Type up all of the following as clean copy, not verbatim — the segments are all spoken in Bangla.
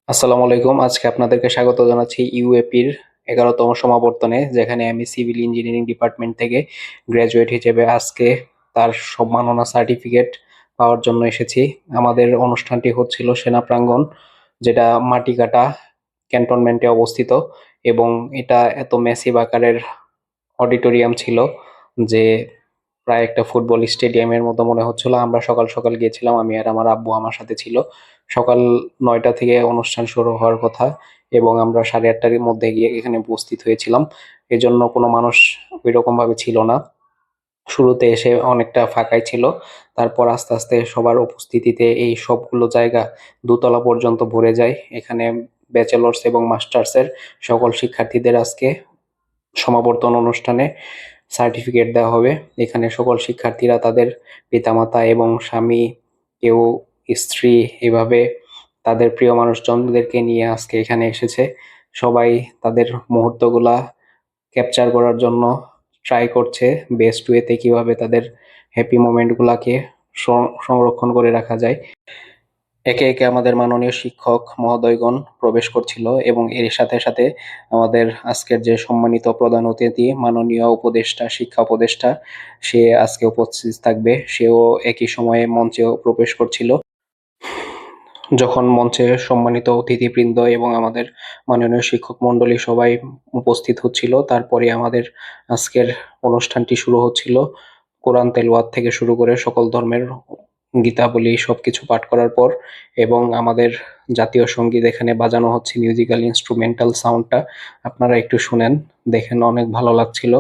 আসসালামু আলাইকুম। আজকে আপনাদেরকে স্বাগত জানাচ্ছি ইউএপির 11তম সমাবর্তনে, যেখানে আমি সিভিল ইঞ্জিনিয়ারিং ডিপার্টমেন্ট থেকে গ্র্যাজুয়েট হিসেবে আজকে তার সম্মাননা সার্টিফিকেট পাওয়ার জন্য এসেছি। আমাদের অনুষ্ঠানটি হচ্ছিল সেনা প্রাঙ্গণ, যেটা মাটিকাটা ক্যান্টনমেন্টে অবস্থিত, এবং এটা এত ম্যাসিভ আকারের অডিটোরিয়াম ছিল যে প্রায় একটা ফুটবল স্টেডিয়ামের মতো মনে হচ্ছিল। আমরা সকাল সকাল গিয়েছিলাম, আমি আর আমার আব্বু আমার সাথে ছিল। সকাল 9টা থেকে অনুষ্ঠান শুরু হওয়ার কথা, এবং আমরা 8:30টার মধ্যে গিয়ে এখানে উপস্থিত হয়েছিলাম। এজন্য কোনো মানুষ ওইরকম ভাবে ছিল না। শুরুতে এসে অনেকটা ফাঁকাই ছিল, তারপর আস্তে আস্তে সবার উপস্থিতিতে এই সবগুলো জায়গা দোতলা পর্যন্ত ভরে যায়। এখানে ব্যাচেলর্স এবং মাস্টার্সের সকল শিক্ষার্থীদের আজকে সমাবর্তন অনুষ্ঠানে সার্টিফিকেট দেওয়া হবে। এখানে সকল শিক্ষার্থীরা তাদের পিতামাতা এবং স্বামী, কেউ স্ত্রী, এভাবে তাদের প্রিয় মানুষজনদেরকে নিয়ে আজকে এখানে এসেছে। সবাই তাদের মুহূর্তগুলা ক্যাপচার করার জন্য ট্রাই করছে বেস্ট ওয়েতে কিভাবে তাদের হ্যাপি মোমেন্টগুলাকে সংরক্ষণ করে রাখা যায়। একে একে আমাদের মাননীয় শিক্ষক মহোদয়গণ প্রবেশ করছিল, এবং এর সাথে সাথে আমাদের আজকের যে সম্মানিত প্রধান অতিথি মাননীয় উপদেষ্টা, শিক্ষা উপদেষ্টা, সে আজকে উপস্থিত থাকবে। সেও একই সময়ে মঞ্চেও প্রবেশ করছিল। যখন মঞ্চে সম্মানিত অতিথিবৃন্দ এবং আমাদের মাননীয় শিক্ষক মন্ডলী সবাই উপস্থিত হচ্ছিল, তারপরে আমাদের আজকের অনুষ্ঠানটি শুরু হচ্ছিল। কোরআন তেলাওয়াত থেকে শুরু করে সকল ধর্মের গীতাবলি সবকিছু পাঠ করার পর, এবং আমাদের জাতীয় সঙ্গীত এখানে বাজানো হচ্ছে, মিউজিক্যাল ইনস্ট্রুমেন্টাল সাউন্ডটা আপনারা একটু শুনেন, দেখেন, অনেক ভালো লাগছিল।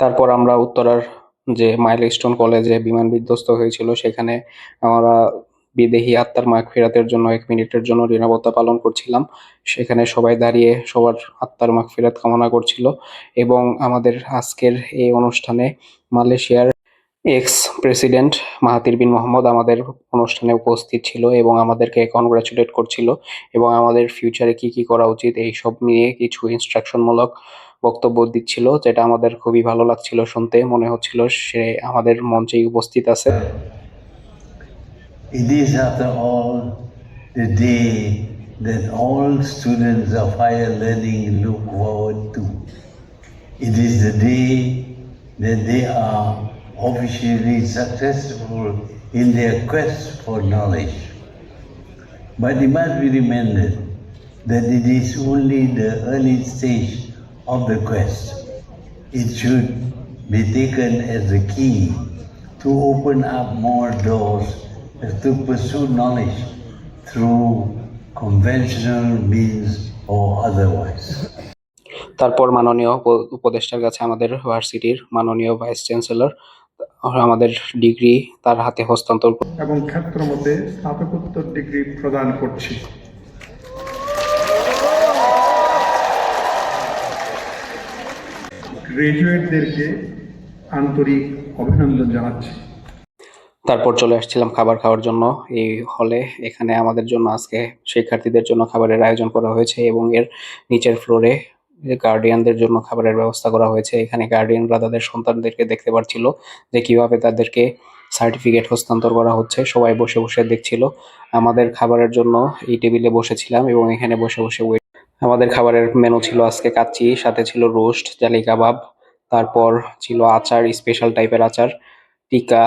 তারপর আমরা উত্তরার যে মাইলস্টোন কলেজে বিমান বিধ্বস্ত হয়েছিল, সেখানে আমরা বিদেহী আত্মার মাগফিরাতের জন্য 1 মিনিটের জন্য নীরবতা পালন করছিলাম। সেখানে সবাই দাঁড়িয়ে সবার আত্মার মাগফিরাত কামনা করছিল। এবং আমাদের আজকের এই অনুষ্ঠানে মালয়েশিয়ার এক্স প্রেসিডেন্ট মাহাথির বিন মোহাম্মদ আমাদের অনুষ্ঠানে উপস্থিত ছিল এবং আমাদেরকে কনগ্রাচুলেট করছিল, এবং আমাদের ফিউচারে কি কি করা উচিত এই সব নিয়ে কিছু ইনস্ট্রাকশনমূলক বক্তব্য দিচ্ছিল, যেটা আমাদের খুবই ভালো লাগছিল শুনতে। মনে হচ্ছিল সে আমাদের মঞ্চেই উপস্থিত আছে। It is, after all, the day that all students of higher learning look forward to. It is the day that they are officially successful in their quest for knowledge. But it must be remembered that it is only the early stage of the quest. It should be taken as the key to open up more doors to pursue knowledge through conventional means or otherwise. তারপর মাননীয় উপদেষ্টার কাছে আমাদের ভার্সিটির মাননীয় ভাইস চ্যান্সেলর আমাদের ডিগ্রি তার হাতে হস্তান্তর এবং ক্ষেত্রমতে স্নাতকোত্তর ডিগ্রি প্রদান করছি। গ্রাজুয়েটদেরকে আন্তরিক অভিনন্দন জানাচ্ছি। তারপর চলে আসছিলাম খাবার খাওয়ার জন্য এই হলে। এখানে আমাদের জন্য আজকে শিক্ষার্থীদের জন্য খাবারের আয়োজন করা হয়েছে, এবং এর নিচের ফ্লোরে গার্ডিয়ানদের জন্য খাবারের ব্যবস্থা করা হয়েছে। এখানে গার্ডিয়ানরা তাদের সন্তানদেরকে দেখতে পাচ্ছিল যে কিভাবে তাদেরকে সার্টিফিকেট হস্তান্তর করা হচ্ছে। সবাই বসে বসে দেখছিল। আমাদের খাবারের জন্য এই টেবিলে বসেছিলাম, এবং এখানে বসে বসে আমাদের খাবারের মেনু ছিল আজকে কাচ্চি, সাথে ছিল রোস্ট, জালি কাবাব, তারপর ছিল আচার, স্পেশাল টাইপের আচার, টিকা,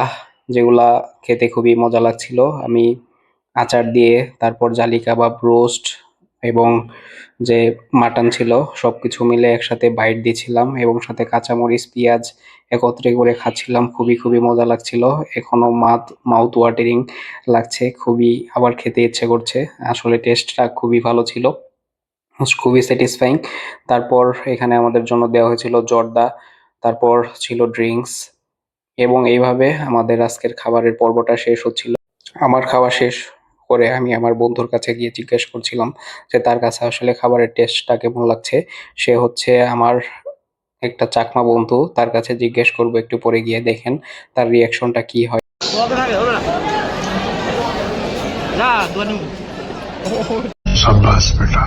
যেগুলা খেতে খুবই মজা লাগছিল। আমি আচার দিয়ে, তারপর জালি কাবাব, রোস্ট এবং যে মাটন ছিল সবকিছু মিলে একসাথে বাইট দিছিলাম, এবং সাথে কাঁচামরিচ, পেঁয়াজ একত্রে করে খাচ্ছিলাম। খুবই খুবই মজা লাগছিল। এখনো মাউথ ওয়াটারিং লাগছে, খুবই আবার খেতে ইচ্ছে করছে। আসলে টেস্টটা খুবই ভালো ছিল। খুবই স্যাটিসফাইং। তারপর এখানে আমাদের জন্য দেওয়া হয়েছিল জর্দা, তারপর ছিল ড্রিঙ্কস, এবং এইভাবে আমাদের আজকের খাবারের পর্বটা শেষ হচ্ছিল। আমার খাওয়া শেষ করে আমি আমার বন্ধুর কাছে গিয়ে জিজ্ঞেস করছিলাম যে তার কাছে আসলে খাবারের টেস্টটা কেমন লাগছে। সে হচ্ছে আমার একটা চাকমা বন্ধু, তার কাছে জিজ্ঞেস করবো একটু পরে গিয়ে, দেখেন তার রিয়াকশনটা কি হয়। शाबाश बेटा